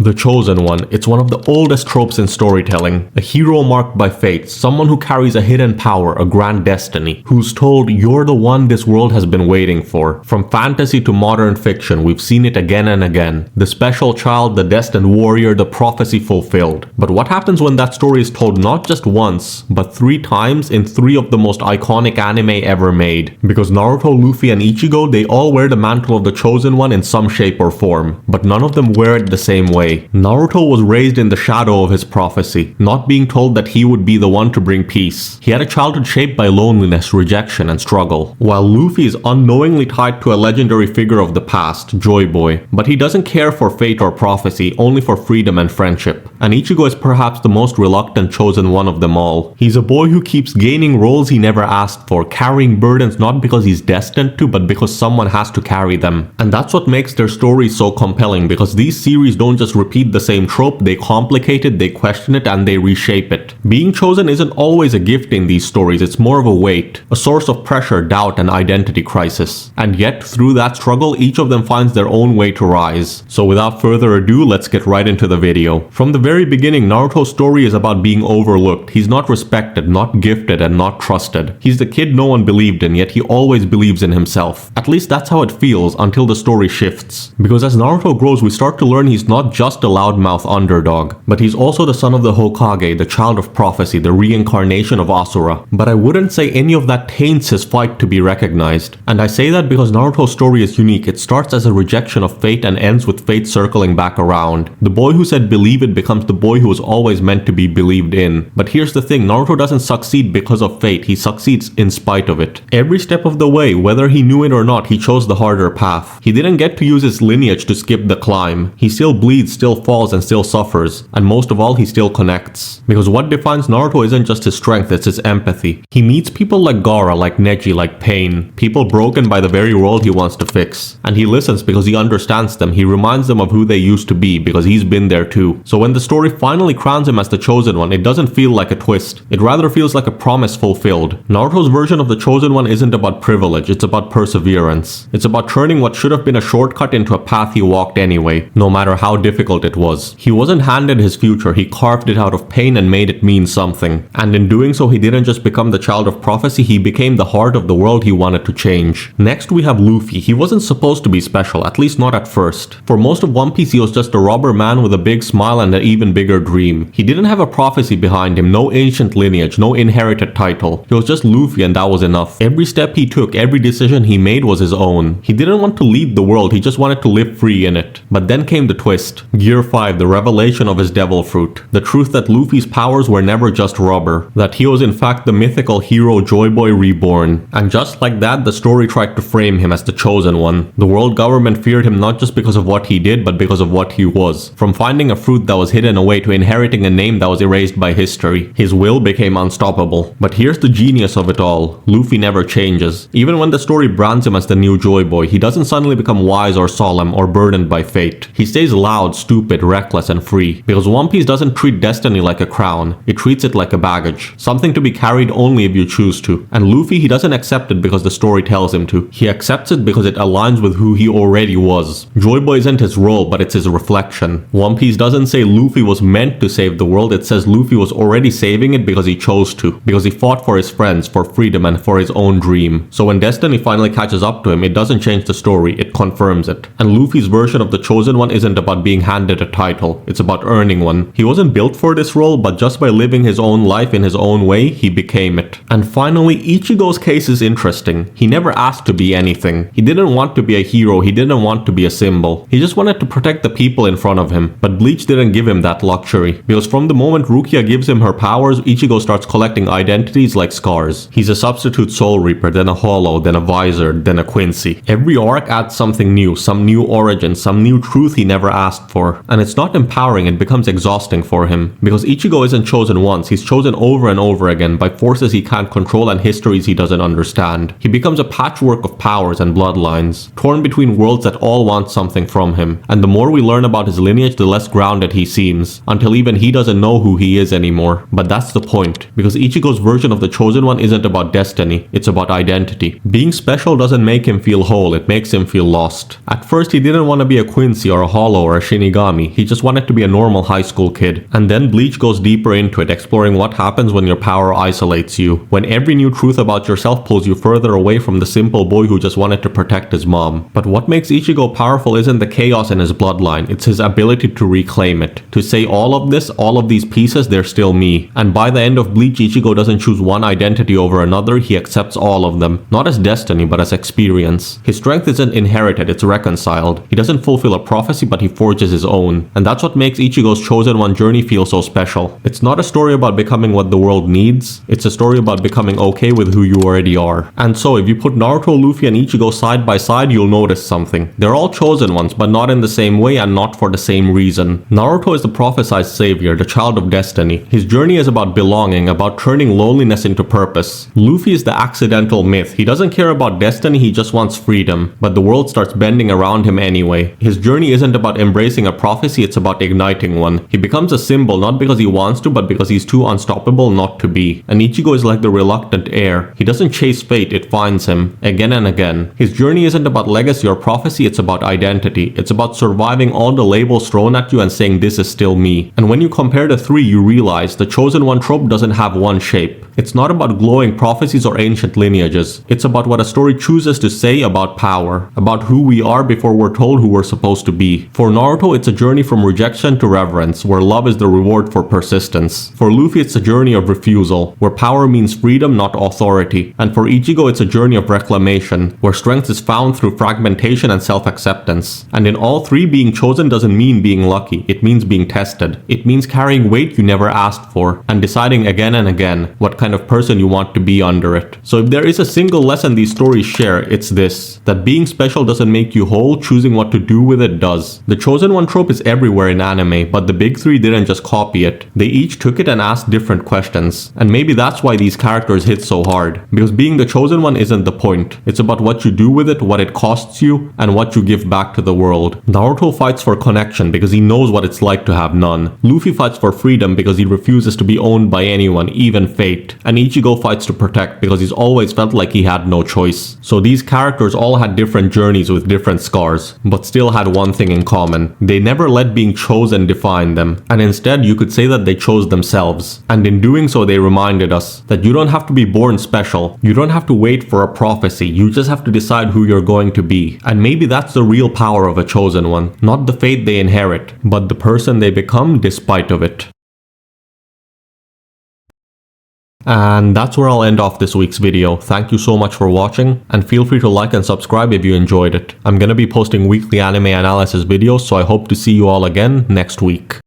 The Chosen One, it's one of the oldest tropes in storytelling. A hero marked by fate, someone who carries a hidden power, a grand destiny, who's told, "You're the one this world has been waiting for." From fantasy to modern fiction, we've seen it again and again. The special child, the destined warrior, the prophecy fulfilled. But what happens when that story is told not just once, but 3 times in 3 of the most iconic anime ever made? Because Naruto, Luffy, and Ichigo, they all wear the mantle of the Chosen One in some shape or form, but none of them wear it the same way. Naruto was raised in the shadow of his prophecy, not being told that he would be the one to bring peace. He had a childhood shaped by loneliness, rejection, and struggle. While Luffy is unknowingly tied to a legendary figure of the past, Joy Boy, but he doesn't care for fate or prophecy, only for freedom and friendship. And Ichigo is perhaps the most reluctant chosen one of them all. He's a boy who keeps gaining roles he never asked for, carrying burdens not because he's destined to, but because someone has to carry them. And that's what makes their stories so compelling, because these series don't just repeat the same trope, they complicate it, they question it, and they reshape it. Being chosen isn't always a gift in these stories, it's more of a weight, a source of pressure, doubt, and identity crisis. And yet, through that struggle, each of them finds their own way to rise. So without further ado, let's get right into the video. From the very beginning, Naruto's story is about being overlooked. He's not respected, not gifted, and not trusted. He's the kid no one believed in, yet he always believes in himself. At least that's how it feels until the story shifts. Because as Naruto grows, we start to learn he's not just a loudmouth underdog, but he's also the son of the Hokage, the child of prophecy, the reincarnation of Asura. But I wouldn't say any of that taints his fight to be recognized. And I say that because Naruto's story is unique. It starts as a rejection of fate and ends with fate circling back around. The boy who said believe it becomes the boy who was always meant to be believed in. But here's the thing, Naruto doesn't succeed because of fate, he succeeds in spite of it. Every step of the way, whether he knew it or not, he chose the harder path. He didn't get to use his lineage to skip the climb. He still bleeds, still falls, and still suffers. And most of all, he still connects. Because what defines Naruto isn't just his strength, it's his empathy. He meets people like Gaara, like Neji, like Pain. People broken by the very world he wants to fix. And he listens because he understands them. He reminds them of who they used to be because he's been there too. So when the story finally crowns him as the Chosen One, it doesn't feel like a twist. It rather feels like a promise fulfilled. Naruto's version of the Chosen One isn't about privilege, it's about perseverance. It's about turning what should have been a shortcut into a path he walked anyway, no matter how difficult it was. He wasn't handed his future, he carved it out of pain and made it mean something. And in doing so, he didn't just become the child of prophecy, he became the heart of the world he wanted to change. Next we have Luffy. He wasn't supposed to be special, at least not at first. For most of One Piece, he was just a robber man with a big smile and an even bigger dream. He didn't have a prophecy behind him, no ancient lineage, no inherited title. He was just Luffy and that was enough. Every step he took, every decision he made was his own. He didn't want to lead the world, he just wanted to live free in it. But then came the twist. Gear 5, the revelation of his devil fruit. The truth that Luffy's powers were never just rubber. That he was in fact the mythical hero Joy Boy reborn. And just like that, the story tried to frame him as the Chosen One. The world government feared him not just because of what he did, but because of what he was. From finding a fruit that was hidden away to inheriting a name that was erased by history. His will became unstoppable. But here's the genius of it all. Luffy never changes. Even when the story brands him as the new Joy Boy, he doesn't suddenly become wise or solemn or burdened by fate. He stays loud, stupid, reckless, and free. Because One Piece doesn't treat destiny like a crown. It treats it like a baggage. Something to be carried only if you choose to. And Luffy, he doesn't accept it because the story tells him to. He accepts it because it aligns with who he already was. Joy Boy isn't his role, but it's his reflection. One Piece doesn't say Luffy was meant to save the world, it says Luffy was already saving it because he chose to. Because he fought for his friends, for freedom, and for his own dream. So when destiny finally catches up to him, it doesn't change the story, it confirms it. And Luffy's version of the Chosen One isn't about being handed a title, it's about earning one. He wasn't built for this role, but just by living his own life in his own way, he became it. And finally, Ichigo's case is interesting. He never asked to be anything. He didn't want to be a hero, he didn't want to be a symbol. He just wanted to protect the people in front of him. But Bleach didn't give him that luxury. Because from the moment Rukia gives him her powers, Ichigo starts collecting identities like scars. He's a substitute Soul Reaper, then a Hollow, then a Visor, then a Quincy. Every arc adds something new, some new origin, some new truth he never asked for. And it's not empowering, it becomes exhausting for him. Because Ichigo isn't chosen once, he's chosen over and over again by forces he can't control and histories he doesn't understand. He becomes a patchwork of powers and bloodlines, torn between worlds that all want something from him. And the more we learn about his lineage, the less grounded he seems, until even he doesn't know who he is anymore. But that's the point, because Ichigo's version of the Chosen One isn't about destiny, it's about identity. Being special doesn't make him feel whole, it makes him feel lost. At first he didn't want to be a Quincy or a Hollow or a Shinigami Shinigami. He just wanted to be a normal high school kid. And then Bleach goes deeper into it, exploring what happens when your power isolates you. When every new truth about yourself pulls you further away from the simple boy who just wanted to protect his mom. But what makes Ichigo powerful isn't the chaos in his bloodline, it's his ability to reclaim it. To say all of this, all of these pieces, they're still me. And by the end of Bleach, Ichigo doesn't choose one identity over another, he accepts all of them. Not as destiny, but as experience. His strength isn't inherited, it's reconciled. He doesn't fulfill a prophecy, but he forges his own. And that's what makes Ichigo's Chosen One journey feel so special. It's not a story about becoming what the world needs, it's a story about becoming okay with who you already are. And so if you put Naruto, Luffy, and Ichigo side by side, you'll notice something. They're all chosen ones, but not in the same way and not for the same reason. Naruto is the prophesized savior, the child of destiny. His journey is about belonging, about turning loneliness into purpose. Luffy is the accidental myth. He doesn't care about destiny, he just wants freedom. But the world starts bending around him anyway. His journey isn't about embracing a prophecy, it's about igniting one. He becomes a symbol not because he wants to, but because he's too unstoppable not to be. And Ichigo is like the reluctant heir. He doesn't chase fate, it finds him, again and again. His journey isn't about legacy or prophecy, it's about identity. It's about surviving all the labels thrown at you and saying this is still me. And when you compare the three, you realize the Chosen One trope doesn't have one shape. It's not about glowing prophecies or ancient lineages. It's about what a story chooses to say about power, about who we are before we're told who we're supposed to be. For Naruto, it's a journey from rejection to reverence, where love is the reward for persistence. For Luffy, it's a journey of refusal, where power means freedom, not authority. And for Ichigo, it's a journey of reclamation, where strength is found through fragmentation and self-acceptance. And in all three, being chosen doesn't mean being lucky, it means being tested. It means carrying weight you never asked for, and deciding again and again what kind of person you want to be under it. So if there is a single lesson these stories share, it's this: that being special doesn't make you whole, choosing what to do with it does. The Chosen One trope is everywhere in anime, but the big three didn't just copy it. They each took it and asked different questions. And maybe that's why these characters hit so hard. Because being the Chosen One isn't the point. It's about what you do with it, what it costs you, and what you give back to the world. Naruto fights for connection because he knows what it's like to have none. Luffy fights for freedom because he refuses to be owned by anyone, even fate. And Ichigo fights to protect because he's always felt like he had no choice. So these characters all had different journeys with different scars, but still had one thing in common. They never let being chosen define them, and instead you could say that they chose themselves. And in doing so, they reminded us that you don't have to be born special. You don't have to wait for a prophecy. You just have to decide who you're going to be. And maybe that's the real power of a chosen one. Not the fate they inherit, but the person they become despite of it. And that's where I'll end off this week's video. Thank you so much for watching, and feel free to like and subscribe if you enjoyed it. I'm gonna be posting weekly anime analysis videos, so I hope to see you all again next week.